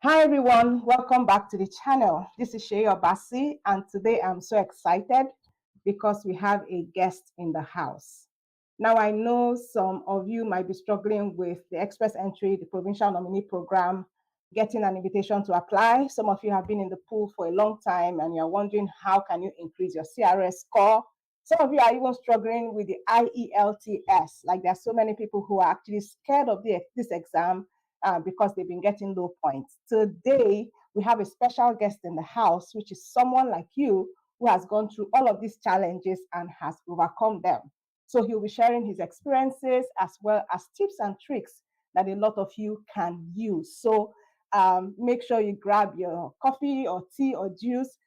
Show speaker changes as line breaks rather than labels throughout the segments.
Hi everyone, welcome back to the channel. This is Shea Obasi, and today I'm so excited because we have a guest in the house. Now I know some of you might be struggling with the express entry, the provincial nominee program, getting an invitation to apply. Some of you have been in the pool for a long time and you're wondering how can you increase your CRS score. Some of you are even struggling with the IELTS. Like there are so many people who are actually scared of this exam because they've been getting low points. Today, we have a special guest in the house, which is someone like you who has gone through all of these challenges and has overcome them. So he'll be sharing his experiences as well as tips and tricks that a lot of you can use. So make sure you grab your coffee or tea or juice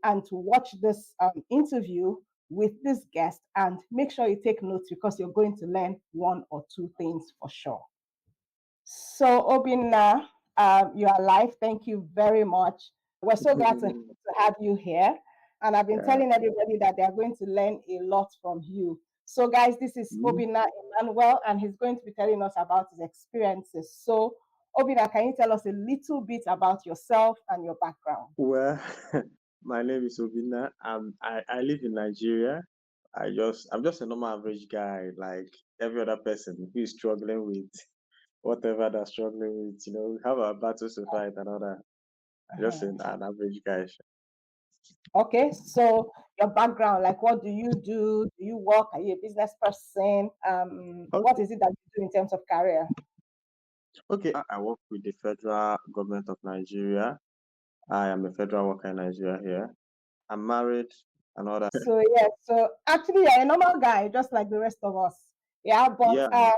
and to watch this interview with this guest, and make sure you take notes because you're going to learn one or two things for sure. So Obina, you are live. Thank you very much. We're so glad to have you here. And I've been telling everybody that they are going to learn a lot from you. So guys, this is Obina Emmanuel, and he's going to be telling us about his experiences. So Obina, can you tell us a little bit about yourself and your background?
Well, my name is Obina. I live in Nigeria. I'm just a normal average guy, like every other person who is struggling with whatever they're struggling with. We have our battles to fight and all that. Just an average guy.
Okay, so your background, like what do you do? Do you work? Are you a business person? What
Okay.
is it that you do in terms of career?
Okay. I work with the federal government of Nigeria. I am a federal worker in Nigeria here. I'm married and all that.
So yeah, so actually you're a normal guy, just like the rest of us. Yeah, but
Yeah.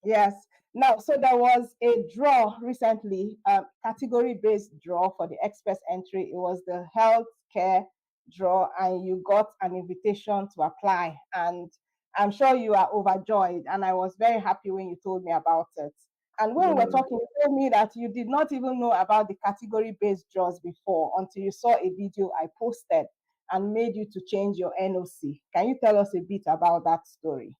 yes. Now, so there was a draw recently, category-based draw for the express entry. It was the healthcare draw, and you got an invitation to apply. And I'm sure you are overjoyed. And I was very happy when you told me about it. And when we were
Yeah.
talking, you told me that you did not even know about the category-based draws before until you saw a video I posted and made you to change your NOC. Can you tell us a bit about that story?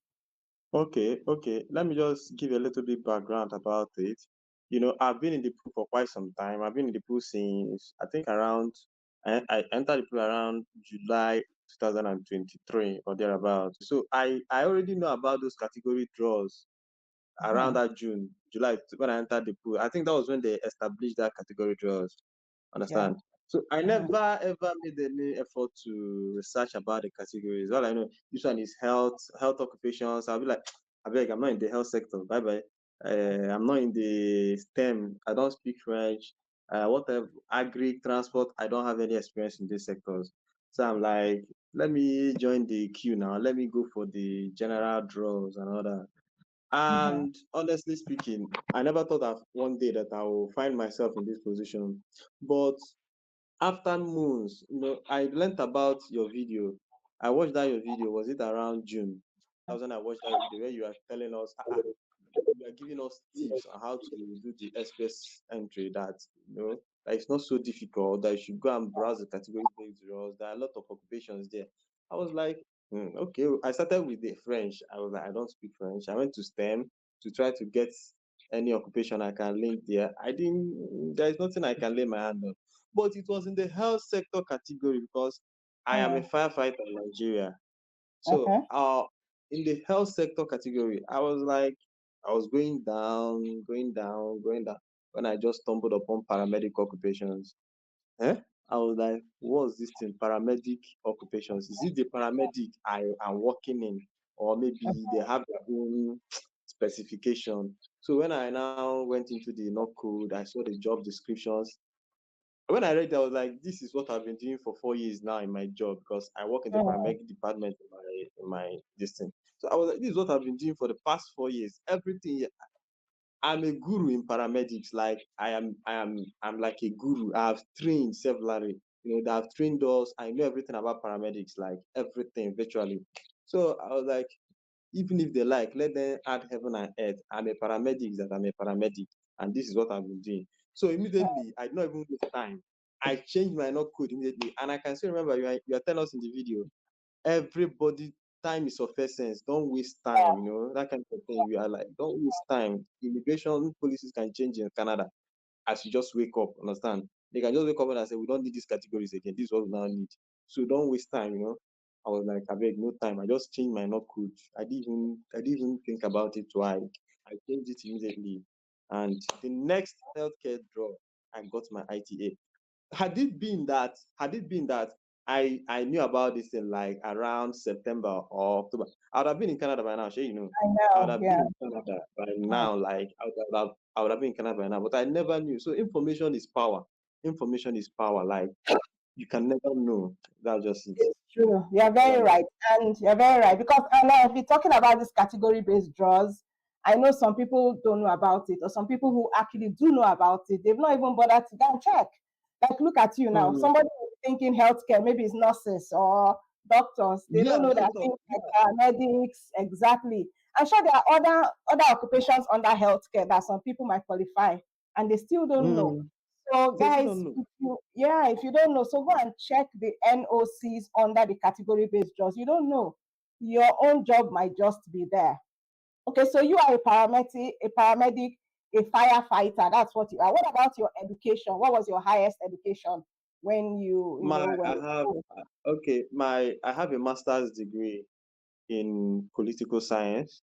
Okay. Let me just give a little bit background about it. I've been in the pool for quite some time. I've been in the pool since I think I entered the pool around July 2023 or thereabout. So I already know about those category draws around that July when I entered the pool. I think that was when they established that category draws.
Yeah.
Understand? So I never ever made any effort to research about the categories. All I know, this one is health occupations. I'll be like, I beg, I'm not in the health sector. Bye bye. I'm not in the STEM. I don't speak French. Whatever agri transport, I don't have any experience in these sectors. So I'm like, let me join the queue now. Let me go for the general draws and all that. And honestly speaking, I never thought of one day that I will find myself in this position. But after moons, I learned about your video. I watched that your video. Was it around June? That was when I watched that video where you are telling us, you are giving us tips on how to do the express entry. That it's not so difficult. That you should go and browse the category based roles. There are a lot of occupations there. I was like, okay. I started with the French. I was like, I don't speak French. I went to STEM to try to get any occupation I can link there. I didn't. There is nothing I can lay my hand on. But it was in the health sector category because I am a firefighter in Nigeria. So
Okay.
in the health sector category, I was like, I was going down when I just stumbled upon paramedic occupations. Eh? I was like, what's this thing? Paramedic occupations. Is it the paramedic I am working in? Or maybe they have their own specification. So when I now went into the NOC code, I saw the job descriptions. When I read that, I was like, this is what I've been doing for 4 years now in my job because I work in the paramedic department in my this thing. So I was like, this is what I've been doing for the past 4 years. Everything. I'm a guru in paramedics. Like I'm like a guru. I've trained severally. They have trained us. I know everything about paramedics, like everything virtually. So I was like, even if they like, let them add heaven and earth. I'm a paramedic, that I'm a paramedic, and this is what I've been doing. So immediately, I did not even waste time. I changed my not code immediately, and I can still remember you are telling us in the video, everybody, time is of essence. Don't waste time. That kind of thing. We are like, don't waste time. Immigration policies can change in Canada. as you just wake up, understand? They can just wake up and say, we don't need these categories again. This is what we now need. So don't waste time, you know. I was like, I beg, no time. I just changed my not code. I didn't even think about it twice. I changed it immediately. And the next healthcare draw, I got my ITA. Had it been that I knew about this in like around September or October, I would have been in Canada by now. Sure, you know,
I
I would
know.
have been
Yeah.
in Canada by
Mm.
now. Like I would have been in Canada by now, but I never knew. So information is power. Information is power. Like you can never know. That's just it.
It's true. You're very
Yeah.
right. And you're very right. Because now, if you're talking about this category based draws, I know some people don't know about it, or some people who actually do know about it, they've not even bothered to go and check. Like, look at you now.
Mm.
Somebody who's thinking healthcare, maybe it's nurses or doctors. They don't
Yeah,
know that
doctor.
things like paramedics, exactly. I'm sure there are other occupations under healthcare that some people might qualify, and they still don't know.
Mm.
So,
They still
guys,
don't know.
if you don't know, so go and check the NOCs under the category-based jobs. You don't know, your own job might just be there. Okay, so you are a paramedic, a firefighter. That's what you are. What about your education? What was your highest education when
My
were
I
in
have
school?
okay. I have a master's degree in political science.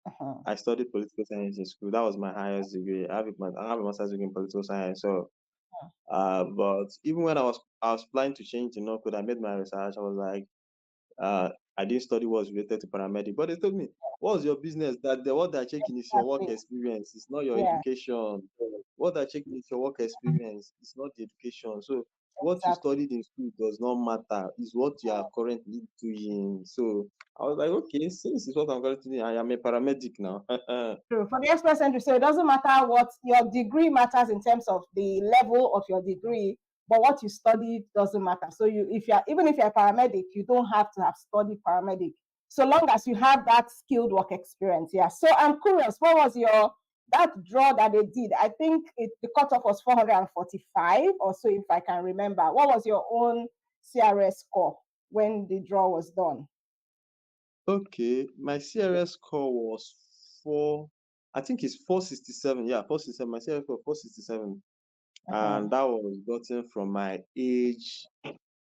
Uh-huh.
I studied political science in school. That was my highest degree. I have a master's degree in political science. So, but even when I was planning to change the no code, I made my research. I was like, uh, I didn't study what's related to paramedic, but they told me, what's your business? That what they're checking is your work
Exactly.
experience. It's not your
Yeah,
education. What they're checking is your work experience. It's not the education. So what you
exactly.
studied in school does not matter. It's what you are currently doing. So I was like, okay, since it's what I'm currently doing, I am a paramedic now.
True. For the express entry, so it doesn't matter what your degree matters in terms of the level of your degree, but what you studied doesn't matter. So even if you're a paramedic, you don't have to have studied paramedic, so long as you have that skilled work experience. Yeah. So I'm curious, what was your that draw that they did? I think the cutoff was 445 or so, if I can remember. What was your own CRS score when the draw was done?
Okay, my CRS score was four. I think it's 467. Yeah, 467. My CRS score 467.
Uh-huh.
And that was gotten from my age,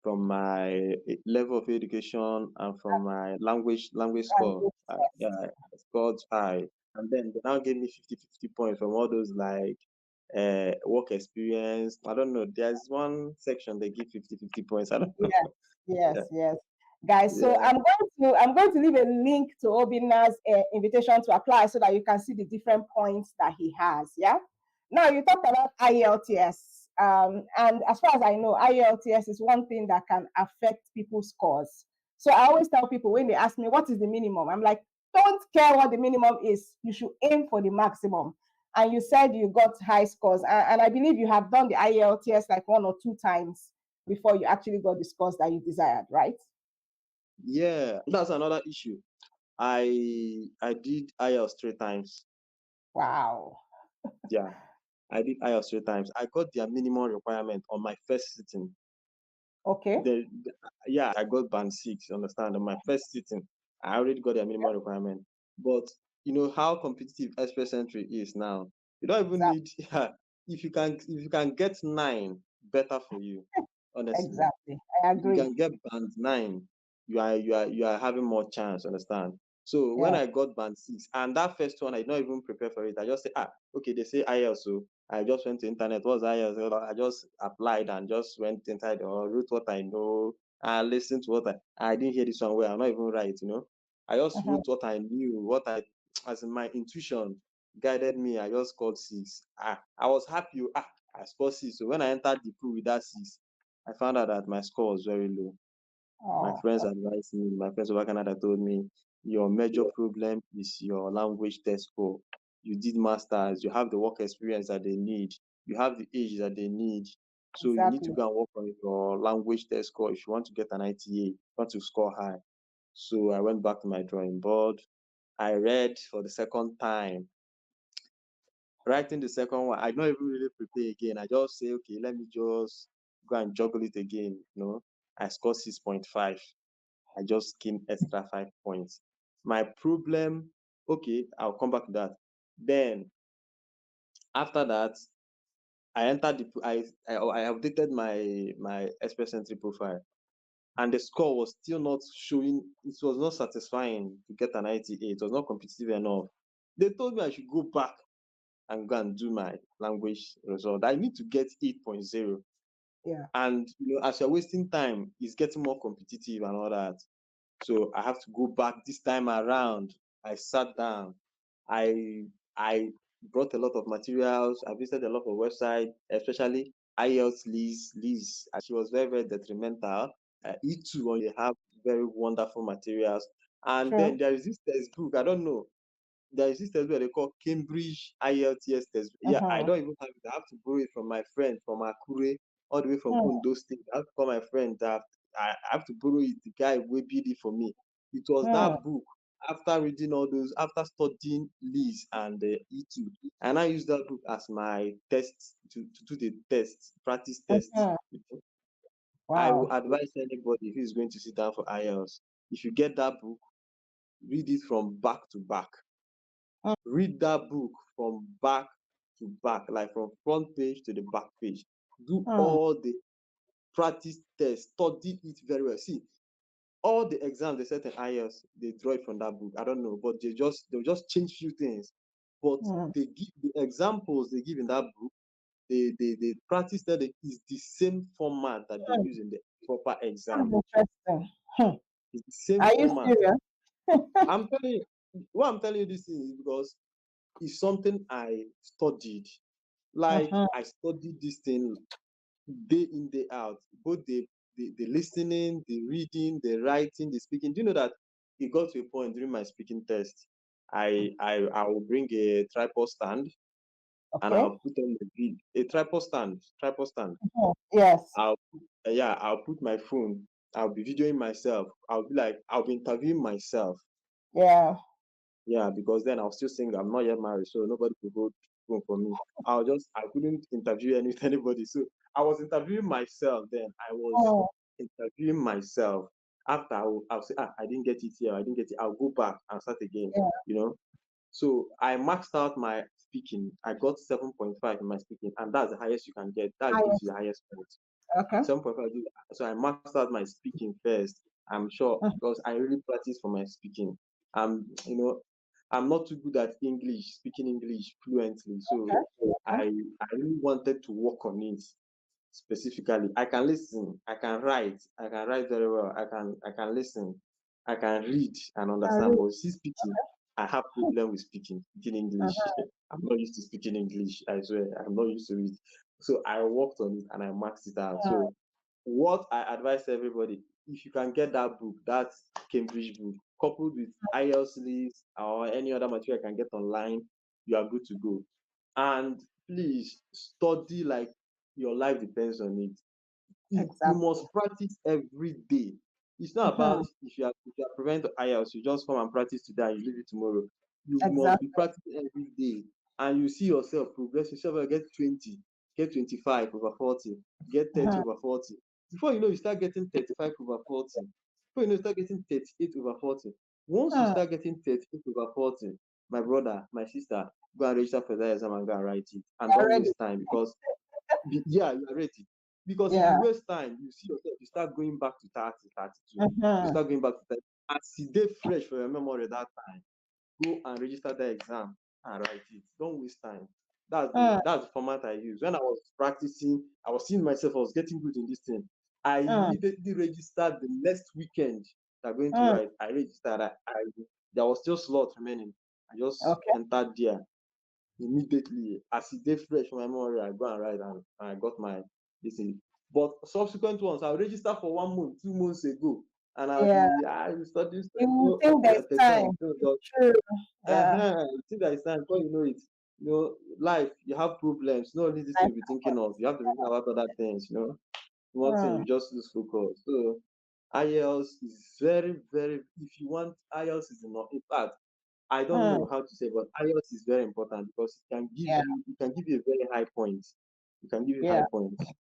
from my level of education, and from my language score.
Language
Yeah,
test.
I scored high, and then they now gave me 50 points from all those like work experience. I don't know. There's one section they give 50 points. I don't know.
Yes, yes,
Yeah,
yes. Guys, so
yeah,
I'm going to leave a link to Obina's invitation to apply so that you can see the different points that he has. Yeah. Now you talked about IELTS, and as far as I know, IELTS is one thing that can affect people's scores. So I always tell people when they ask me what is the minimum, I'm like, don't care what the minimum is. You should aim for the maximum. And you said you got high scores, and I believe you have done the IELTS like one or two times before you actually got the scores that you desired, right?
yeah. That's another issue. I did IELTS 3 times.
Wow.
Yeah, I did IELTS 3 times. I got their minimum requirement on my first sitting.
Okay.
Yeah, I got band six, you understand? On my first sitting, I already got their minimum requirement. But you know how competitive express entry is now. You don't even
Exactly.
need if you can get nine, better for you. Honestly,
Exactly. I
if you
agree.
can get band nine, you are having more chance, understand? So when
Yeah.
I got band six, and that first one I did not even prepare for it. I just say, okay, they say IELTS. So I just went to internet. What's IELTS? I just applied and just went inside or wrote what I know and listened to what I didn't hear this one where I'm not even right, you know. I just
Mhm.
wrote what I knew, what I as in my intuition guided me. I just scored six. I was happy. I scored six. So when I entered the pool with that six, I found out that my score was very low. My
Oh,
friends advised me, my friends over Canada told me, your major problem is your language test score. You did masters, you have the work experience that they need, you have the age that they need. So you need to
exactly.
go and work on your language test score if you want to get an ITA, you want to score high. So I went back to my drawing board. I read for the second time. Writing the second one, I don't even really prepare again. I just say, okay, let me just go and juggle it again. You know, I scored 6.5. I just gained extra 5 points. My problem, okay, I'll come back to that. Then after that, I entered I updated my express entry profile, and the score was still not showing. It was not satisfying to get an ITA. It was not competitive enough. They told me I should go back and go and do my language result. I need to get 8.0.
Yeah.
And as you're wasting time, it's getting more competitive and all that. So I have to go back this time around. I sat down. I brought a lot of materials. I visited a lot of websites, especially IELTS Liz. She was very, very detrimental. E2, they have very wonderful materials. And
True.
then there is this textbook. I don't know. There is this textbook they call Cambridge IELTS textbook. Yeah, I
Mm-hmm.
don't even have it. I have to borrow it from my friend from Akure, all the way from
Mm,
Ondo State. I have to call my friend. I have to borrow it. The guy will bid it for me. It was
mm,
that book. After reading all those, after studying Liz and E2, and I use that book as my test to do the test, practice test.
mm.
I will
Wow.
advise anybody who is going to sit down for IELTS. If you get that book, read it from back to back.
Mm,
Read that book from back to back, like from front page to the back page. Do
mm,
all the practice tests, study it very well. See, all the exams they set in IELTS, they draw it from that book. I don't know, but they'll just change few things. But
mm.
they give the examples they give in that book, they practice that is the same format that they
Mm.
use in the proper
That's
exam.
interesting. Hmm.
It's the same
Are you
format.
serious?
I'm telling you, why I'm telling you this thing is because it's something I studied. Like
Mm-hmm.
I studied this thing day in, day out, both the listening, the reading, the writing, the speaking. Do you know that it got to a point during my speaking test? I will bring a tripod stand and
Okay.
I'll put on a tripod stand.
Mhm. Yes.
I'll put my phone. I'll be videoing myself. I'll be interviewing myself.
Yeah.
Yeah, because then I'll still sing. I'm not yet married, so nobody could go phone for me. I couldn't interview anybody. So I was interviewing myself then. I was
Mm,
interviewing myself. After I'll say, I didn't get it here, I didn't get it. I'll go back and start again,
yeah.
you know. So I maxed out my speaking. I got 7.5 in my speaking, and that's the highest you can get. That gives you
Highest.
the highest point.
Okay.
7.5. So I maxed out my speaking first. I'm sure
Mm,
because I really practice for my speaking. I'm not too good at English, speaking English fluently. So
okay. Okay.
I really wanted to work on it specifically. I can listen, I can write very well, I can listen, I can read and
I
understand.
read.
But see speaking, I have problem with speaking English.
Uh-huh.
I'm not used to speaking English, I swear. I'm not used to it. So I worked on it and I maxed it out.
Mm,
So what I advise everybody, if you can get that book, that Cambridge book, coupled with IELTS list or any other material you can get online, you are good to go. And please study like your life depends on it. You
exactly.
must practice every day. It's not
Mm-hmm.
about if you are preparing to IELTS, you just come and practice today and you leave it tomorrow. You must be
Exactly.
practicing every day, and you see yourself progress. Yourself get 20, get 25 over 40, get 30
Mm-hmm.
over 40. Before you know, you start getting 35 over 40. Before you know, you start getting 38 over 40. Once you
Mm,
start getting 38 over 40, my brother, my sister, go and register for that exam and go and write it. And don't
already.
waste time because yeah, you are ready. Because if
Yeah.
you waste time, you see yourself, you start going back to 30, 32. You
Mm-hmm.
start going back to 30. As they fresh for your memory that time, go and register the exam and write it. Don't waste time.
Mm,
That's the format I use. When I was practicing, I was seeing myself, I was getting good in this thing. I
mm,
immediately registered the next weekend I'm going to
mm.
write. I registered. There was still slot remaining. I just
Okay.
entered there immediately. As e dey fresh for my memory, I go and write and I got my this thing. But subsequent ones, I register for 1 month, 2 months ago, and I'll
Yeah.
be study,
You
you
will
know,
think
the
there's
attention
time.
will just
True. Yeah.
you think that it's time before you know it. Life, you have problems, not only this thing
Time
you'll be thinking of, you have to think about other things. One thing,
happens.
you just lose focus. So IELTS is very, very, if you want, IELTS is enough. In fact, I don't
Mm,
know how to say, but IELTS is very important because
yeah.
it can give you a very high point. It can give you high
Yeah.
points.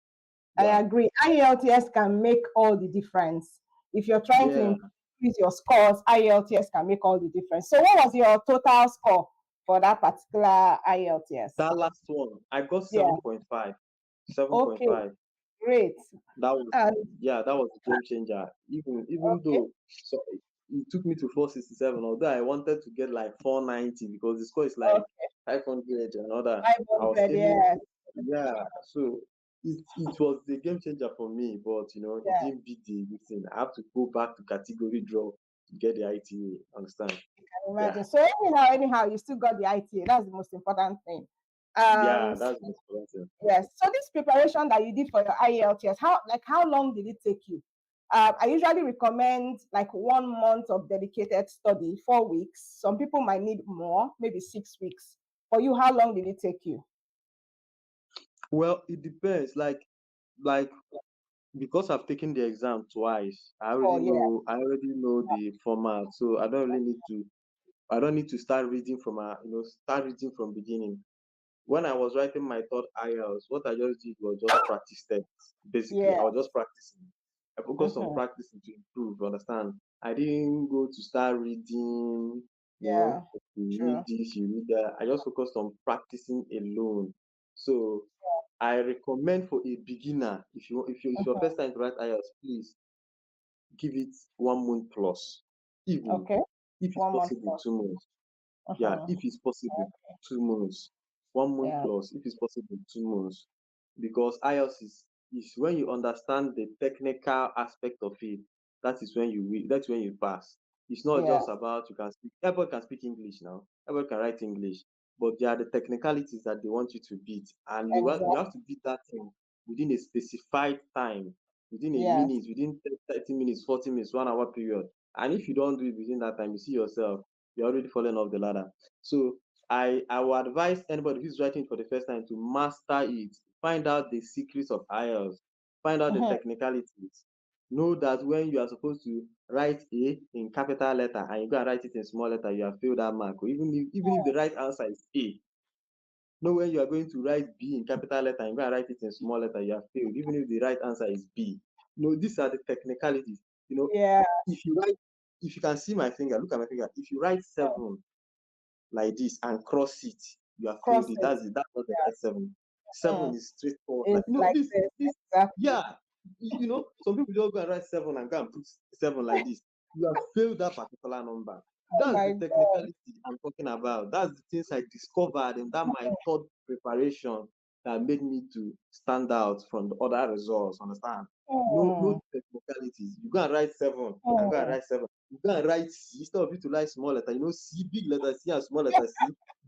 Yeah.
I agree. IELTS can make all the difference. If you're trying to
Yeah.
increase your scores, IELTS can make all the difference. So, what was your total score for that particular IELTS?
That last one, I got
Yeah.
7.5.
Okay.
7.5.
Great.
That was
And
that was a game changer. Even
okay.
though so it took me to 467, although I wanted to get like 490 because the score is like
Okay.
500 and all that. I was
500.
aiming,
Yes.
so it was the game changer for me, but it
Yeah.
didn't beat the thing. I have to go back to category draw to get the ITA. Understand? Yeah,
Imagine. So anyhow, you still got the ITA. That's the most important thing.
yeah,
And
that's the most important.
yes, so this preparation that you did for your IELTS, how long did it take you? I usually recommend like 1 month of dedicated study, 4 weeks. Some people might need more, maybe 6 weeks. For you, how long did it take you?
Well, it depends. Like because I've taken the exam twice,
Oh yeah,
I already know the format, so I don't need to start reading from start reading from beginning. When I was writing my third IELTS, what I just did was just practice tests. Basically,
yeah,
I was just practicing. I focused on
mm-hmm.
practicing to improve, you understand? I didn't go to start reading,
Yeah,
you read
true.
this, you read that. I just focused on practicing alone. So I recommend for a beginner, if your
Mm-hmm.
first time to write IELTS, please give it 1 month plus, even
Okay,
if it's
1 month
possible,
plus.
2 months. Yeah,
Uh-huh.
if it's possible, 2 months. 1 month
Yeah,
plus, if it's possible, 2 months. Because IELTS is when you understand the technical aspect of it, that's when you pass. It's not
yeah,
just about you can speak, everybody can speak English now, everybody can write English, but there are the technicalities that they want you to beat, and you
exactly.
have to beat that thing within a specified time, within a
Yes.
minute, within 30 minutes, 40 minutes, 1 hour period. And if you don't do it within that time, you see yourself, you're already falling off the ladder. So I would advise anybody who's writing for the first time to master it, find out the secrets of IELTS, find out the
Mm-hmm.
technicalities. Know that when you are supposed to write A in capital letter and you go and write it in small letter, you have failed that mark. Or even if the right answer is A, know when you are going to write B in capital letter and go and write it in small letter, you have failed, even if the right answer is B. These are the technicalities. You know,
Yeah,
if you write, if you can see my finger, look at my finger. If you write 7 like this and cross it, you have failed
cross
it.
it.
That's not the right 7. 7
Mm.
is straightforward. Like
It's like
this,
this. Exactly.
yeah. Some people just go and write 7 and go and put 7 like this. You have failed that particular number.
Oh
That's
my
the
God.
technicality I'm talking about. That's the things I discovered in that my third preparation that made me to stand out from the other results. Understand? No
Mm.
technicalities. You go and write 7 and go and
Mm.
write 7. You go and write C instead of you to write small letter. C, big letter C and small letter C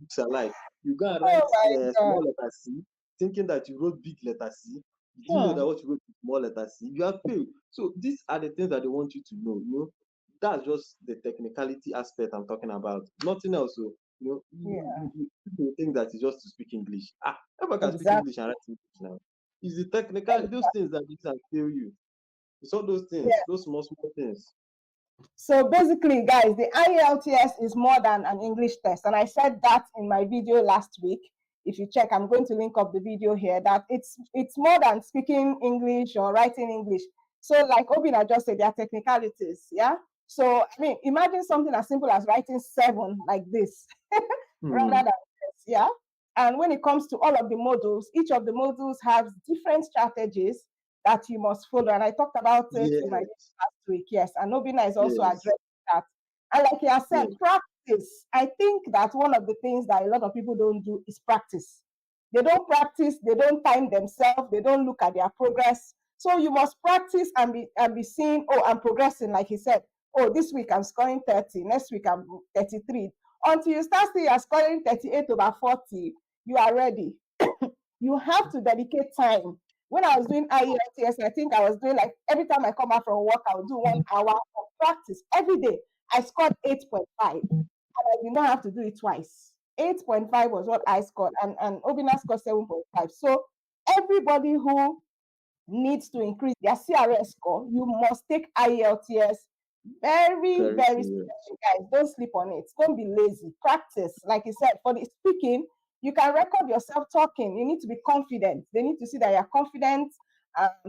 looks alike. You go and write
Oh my God.
small letter C, thinking that you wrote big letter C. You didn't know
Hmm.
that what you wrote is small letter C. You have failed. So these are the things that they want you to know. That's just the technicality aspect I'm talking about. Nothing else. So,
Yeah,
people think that it's just to speak English. Everyone can speak
exactly.
English and write English now. It's the technical, those
Exactly.
things that you can fail you. It's all those things,
Yeah.
those small things.
So basically, guys, the IELTS is more than an English test. And I said that in my video last week. If you check, I'm going to link up the video here, that it's more than speaking English or writing English. So like Obina just said, there are technicalities. Yeah. So I mean, imagine something as simple as writing 7 like this rather
Hmm.
than this. Yeah. And when it comes to all of the modules, each of the modules has different strategies that you must follow. And I talked about it in my video
Yes,
last week. Yes. And Nobina is also
yes,
addressing that. And like I said,
yes.
practice. I think that one of the things that a lot of people don't do is practice. They don't practice, they don't time themselves, they don't look at their progress. So you must practice and be seeing, oh, I'm progressing, like he said. Oh, this week I'm scoring 30, next week I'm 33. Until you start seeing you're scoring 38 over 40, you are ready. You have to dedicate time. When I was doing IELTS, I think I was doing like every time I come back from work, I would do 1 hour of practice every day. I scored 8.5, and I did not have to do it twice. 8.5 was what I scored, and Obina scored 7.5. So everybody who needs to increase their CRS score, you must take IELTS very,
Very
very
serious.
seriously, guys. Don't sleep on it. Don't be lazy. Practice. Like you said, for the speaking, you can record yourself talking. You need to be confident. They need to see that you're confident.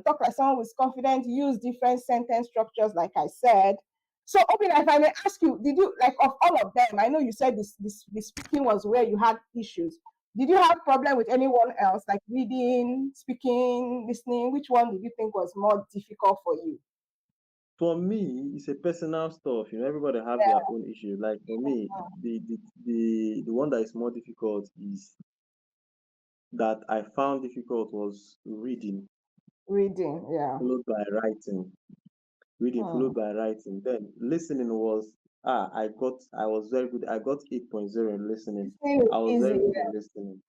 Talk like someone who's confident. Use different sentence structures, like I said. So, Obina, if I may ask you, did you, like, of all of them, I know you said the speaking was where you had issues. Did you have problem with anyone else, like reading, speaking, listening? Which one did you think was more difficult for you?
For me, it's a personal stuff. Everybody have their
Yeah.
own issues. Like for me, the one that is more difficult is that I found difficult was reading,
Reading, yeah.
followed by writing. Reading
Hmm.
followed by writing. Then listening was I was very good. I got 8.0 in listening.
Listening is
I was
easy,
very good
yeah.
in listening.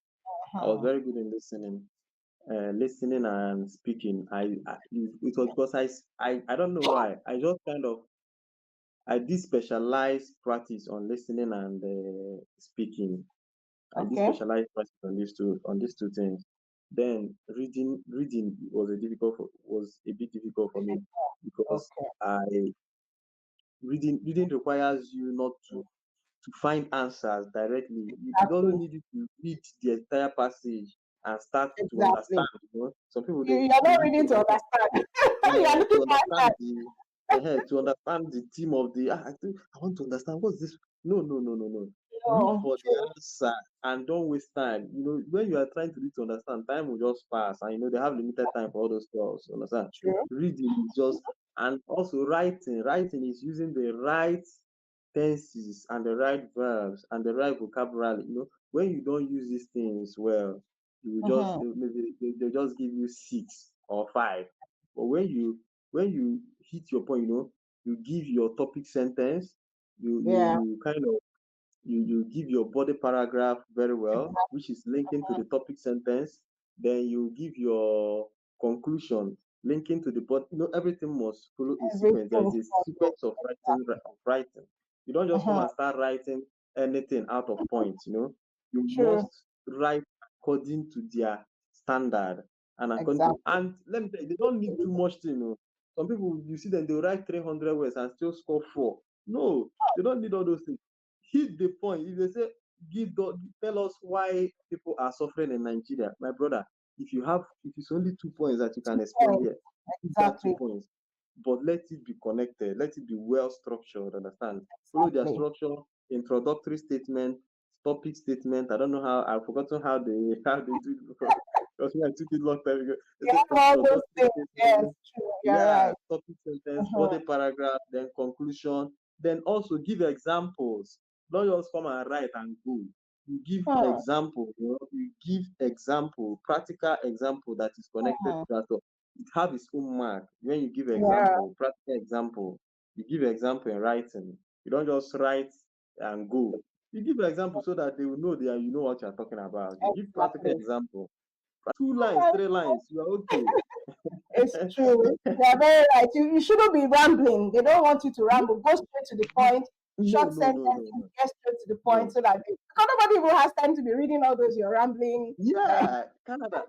I was
Uh-huh.
very good in listening. Listening and speaking. It was because I don't know why. I just kind of I did specialized practice on listening and speaking. I did
Okay.
specialized practice on these two things. Then reading was a bit difficult for me because
Okay.
I reading requires you not to find answers directly. It doesn't
Exactly.
need you to read the entire passage and start to
Exactly.
understand. Some people
You're
they
not
read
reading
to
to understand. You are
to
looking for
understand
answers.
to understand the theme of I want to understand what's this. No. Look
No,
for the
true.
answer and don't waste time. When you are trying to read to understand, time will just pass, and they have limited time for all those stuff. Understand?
True.
Reading is just, and also writing. Writing is using the right tenses and the right verbs and the right vocabulary. When you don't use these things well, you will just
Mm-hmm.
maybe they just give you 6 or 5. But when you hit your point, you give your topic sentence,
Yeah,
you kind of you give your body paragraph very well,
exactly.
which is linking to the topic sentence. Then you give your conclusion linking to the body. Everything must follow a sequence. There
Everything
is a
follows.
sequence of writing. You don't just come
Mm-hmm.
and start writing anything out of point. You
True.
must write according to their standard and according to,
Exactly.
and let me tell you, they don't need too much thing. Some people, you see them, they write 300 words and still score 4. No, they don't need all those things. Hit the point. If they say, tell us why people are suffering in Nigeria, my brother, if it's only 2 points that you can explain
Point.
here, give that two
Exactly.
points. But let it be connected, let it be well structured, understand? Follow their
Exactly.
structure, introductory statement, topic statement. I don't know how, I've forgotten how they do it because when I took it long time ago. They
You
say
have all those
introductory
things. Yes,
statement,
true. You're
yeah,
right.
topic sentence,
Mm-hmm.
body paragraph, then conclusion, then also give examples. Don't just come and write and go. You give
Hmm.
example, you give example, practical example that is connected
Hmm.
to that. So it have its own mark. When you give
Yeah,
example, practical example, you give example in writing. You don't just write and go. You give example so that they will know that you know what you're talking about. You give practical
exactly.
example. 2 lines, 3 lines, you are okay.
It's true. They're very right. You shouldn't be rambling. They don't want you to ramble. Go straight to the point.
No,
Short
no, no, no,
sentences,
no,
get straight to the point
no.
so that because nobody even has time to be reading all those you're rambling.
Yeah, Canada.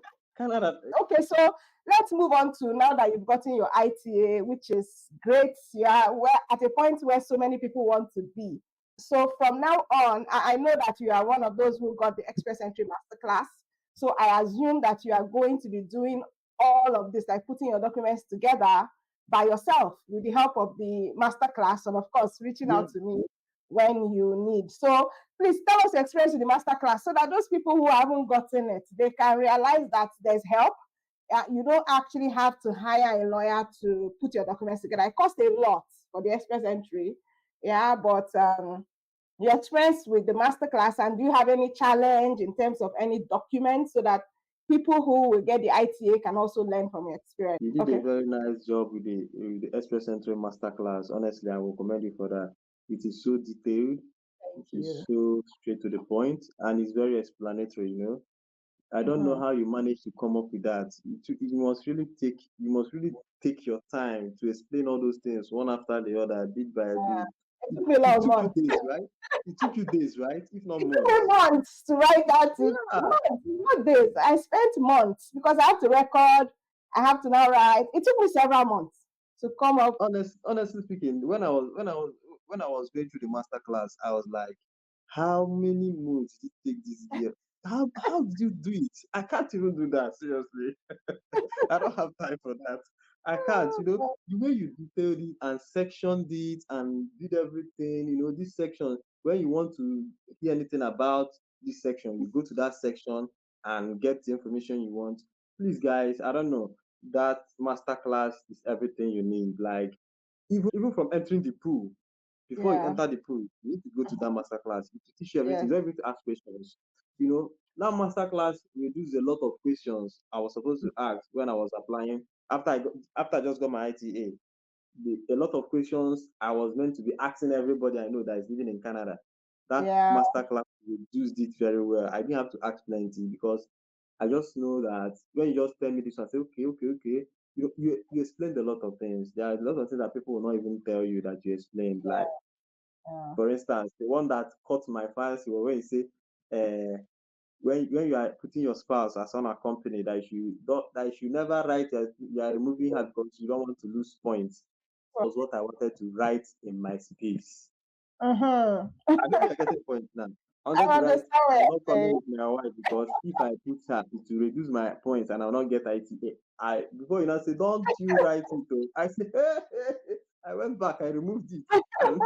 Okay, so let's move on to now that you've gotten your ITA, which is great. Yeah, we're at a point where so many people want to be. So from now on, I know that you are one of those who got the Express Entry Masterclass. So I assume that you are going to be doing all of this, like putting your documents together by yourself with the help of the masterclass, and of course, reaching
Yeah,
out to me when you need. So please tell us your experience with the masterclass so that those people who haven't gotten it, they can realize that there's help. You don't actually have to hire a lawyer to put your documents together. It costs a lot for the express entry. Yeah, but your experience with the masterclass, and do you have any challenge in terms of any documents so that people who will get the ITA can also learn from your experience?
you did a
Okay.
very nice job with the Express Entry Masterclass. Honestly, I will commend you for that. It is so detailed,
Thank
it is
you.
so straight to the point, and it's very explanatory. I don't know
Mm-hmm.
how you managed to come up with that. You must really take your time to explain all those things one after the other, bit by bit.
It
It,
took me a
it
lot of
took you
months.
days, right? It took you days, right? If not
It took me
months.
months to write that.
Yeah.
Months, not days. I spent months because I have to record. I have to now write. It took me several months to come up.
Honestly speaking, when I was going through the master class, I was like, how many months did it take this year? How did you do it? I can't even do that, seriously. I don't have time for that. I can't, the way you detailed it and sectioned it and did everything, this section, when you want to hear anything about this section, you go to that section and get the information you want. Please, guys, I don't know. That masterclass is everything you need. Like, even from entering the pool, before you
Yeah.
enter the pool, you need to go to that masterclass. It will teach you everything.
Yes.
You don't even have to ask questions. That masterclass reduced a lot of questions I was supposed to ask when I was applying. After I just got my ITA, a lot of questions I was meant to be asking everybody I know that is living in Canada. That
Yeah.
masterclass reduced it very well. I didn't have to ask plenty because I just know that when you just tell me this, I say, okay, okay, okay. You explained a lot of things. There are a lot of things that people will not even tell you that you explained. Like,
Yeah.
for instance, the one that caught my fancy was when you say, when you are putting your spouse as unaccompanied, that you should never write that you are removing her because you don't want to lose points. Was what I wanted to write in my space.
Mm-hmm.
I don't think I get a point now. I
I
wanted to write,
understand what
I'm
you're
not coming
saying.
with my wife because if I put her, it will reduce my points and I'll not get ITA. Before you now say, don't you write it though. I say, I went back, I removed it. And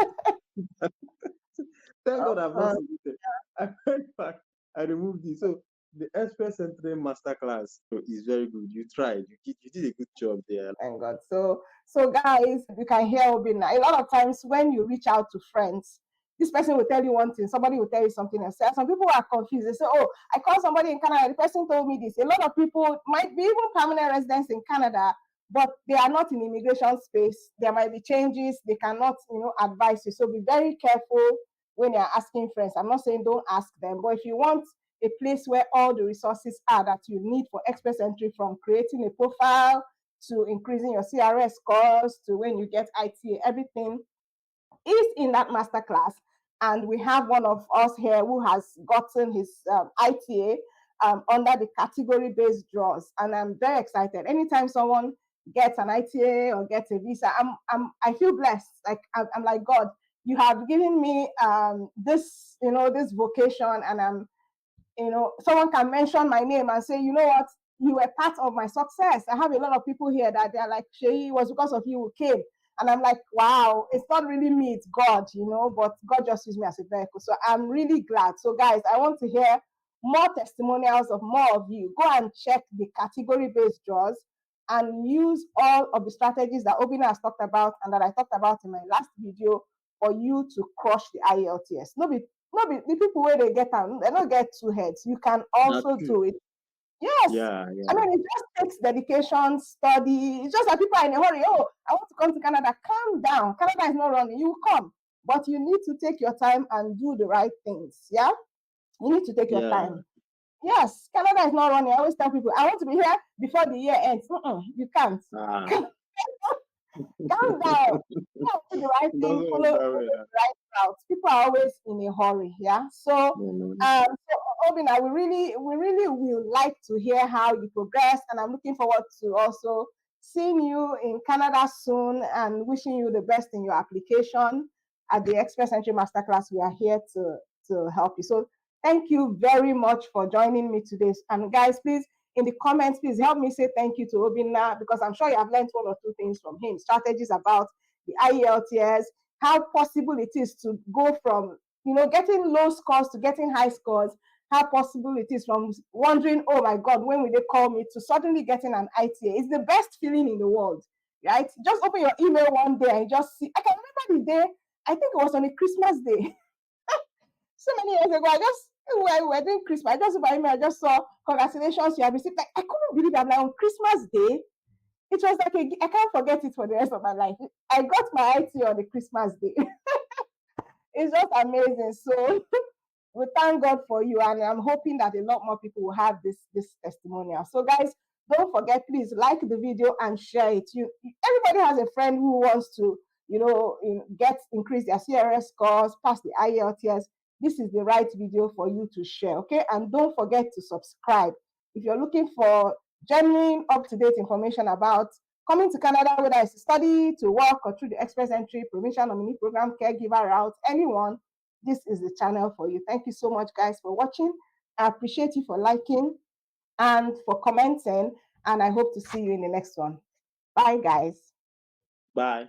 thank God I've not
Uh,
submitted. I went back, I removed it. So the Express Entry Masterclass is very good. You tried. You did a good job there.
Thank God. So guys, you can hear Obina. A lot of times when you reach out to friends, this person will tell you one thing, somebody will tell you something else. Some people are confused. They say, "Oh, I called somebody in Canada. The person told me this." A lot of people might be even permanent residents in Canada, but they are not in immigration space. There might be changes. They cannot, advise you. So be very careful when you're asking friends. I'm not saying don't ask them, but if you want a place where all the resources are that you need for express entry, from creating a profile to increasing your CRS scores to when you get ITA, everything is in that masterclass. And we have one of us here who has gotten his ITA under the category-based draws, and I'm very excited. Anytime someone gets an ITA or gets a visa, I feel blessed. Like I'm like, God, you have given me this vocation, and someone can mention my name and say, you know what, you were part of my success. I have a lot of people here that they're like, Shay, it was because of you who came. And I'm like, wow, it's not really me, it's God, but God just used me as a vehicle. So I'm really glad. So guys, I want to hear more testimonials of more of you. Go and check the category-based draws and use all of the strategies that Obina has talked about and that I talked about in my last video for you to crush the IELTS. No be the people where they get am, they don't get two heads. You can
That's
also
true.
do it. Yes.
Yeah,
I
yeah,
mean, it just takes dedication, study. It's just that people are in a hurry. Oh, I want to come to Canada. Calm down. Canada is not running. You come. But you need to take your time and do the right things. Yeah? You need to take your
yeah.
time. Yes, Canada is not running. I always tell people, I want to be here before the year ends. You can't.
Ah,
Calm down. Do the right
it
thing,
doesn't work
follow
that
the
way.
right route. People are always in a hurry, yeah.
No, no, no.
So Obina, we really will like to hear how you progress, and I'm looking forward to also seeing you in Canada soon, and wishing you the best in your application at the Express Entry Masterclass. We are here to help you. So thank you very much for joining me today. And guys, please, in the comments, please help me say thank you to Obina, because I'm sure you have learned one or two things from him. Strategies about the IELTS, how possible it is to go from getting low scores to getting high scores, how possible it is from wondering, oh my God, when will they call me, to suddenly getting an ITA. It's the best feeling in the world, right? Just open your email one day and just see. I can remember the day, I think it was on a Christmas day. So many years ago, we were doing Christmas. I just by email, I just saw congratulations, you have received. Like, I couldn't believe it. I'm like, on Christmas Day, it was like I can't forget it for the rest of my life. I got my IT on the Christmas Day. It's just amazing. So we thank God for you, and I'm hoping that a lot more people will have this testimonial. So guys, don't forget, please like the video and share it. Everybody has a friend who wants to increase their CRS scores, pass the IELTS. This is the right video for you to share. Okay, and don't forget to subscribe if you're looking for genuine up-to-date information about coming to Canada, whether it's to study, to work, or through the express entry, provincial nominee program, caregiver route, anyone. This is the channel for you. Thank you so much, guys, for watching. I appreciate you for liking and for commenting, and I hope to see you in the next one. Bye, guys.
Bye.